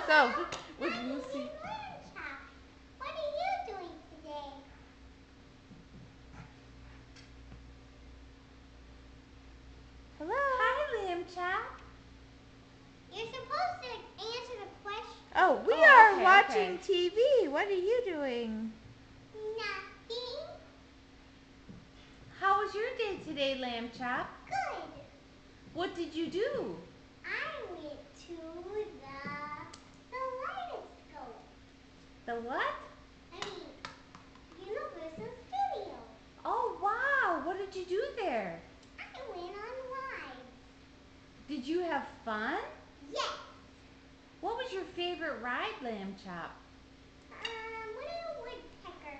go. With Hi, Lucy. Lamb Chop. What are you doing today? Hello. Hi, Lamb Chop. You're supposed to answer the question. Oh, we Oh, are okay, watching okay. TV. What are you doing? Nothing. How was your day today, Lamb Chop? Good. What did you do? I went to the Kaleidoscope. The what? I mean, Universal Studios. Oh, wow. What did you do there? I went on rides. Did you have fun? Yes. What was your favorite ride, Lamb Chop? Little woodpecker.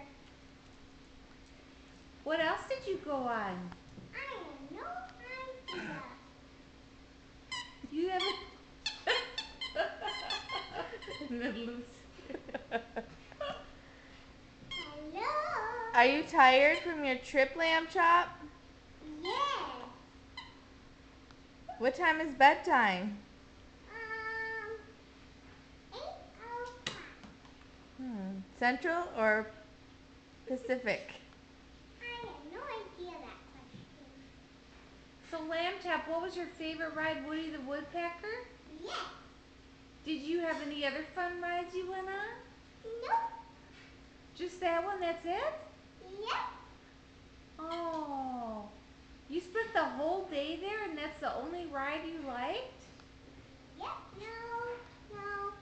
What else did you go on? I have no idea. You have And then Lucy. Hello. Are you tired from your trip, Lamb Chop? Yes. What time is bedtime? 8:05. Central or Pacific? I have no idea that question. So, Lamb Chop, what was your favorite ride, Woody the Woodpecker? Yes. Did you have any other fun rides you went on? Nope. Just that one, that's it? Yep. Oh. You spent the whole day there and that's the only ride you liked? Yep. No.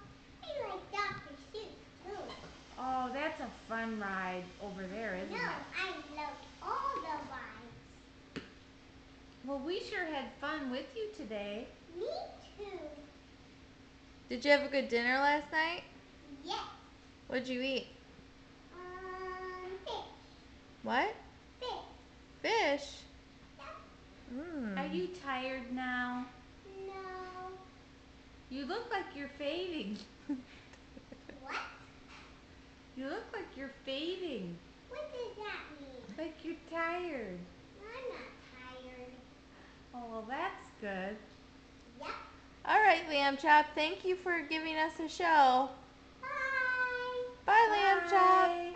I like Dr. Seuss too. Oh, that's a fun ride over there, isn't No, it? I loved all the rides. Well, we sure had fun with you today. Me too. Did you have a good dinner last night? Yes. What'd you eat? Fish. What? Fish. Fish? Yep. Are you tired now? No. You look like you're fading. What? You look like you're fading. What does that mean? Like you're tired. I'm not tired. Oh, well, that's good. Yep. All right, Lamb Chop. Thank you for giving us a show. Bye. Bye, Lamb Chop. Bye.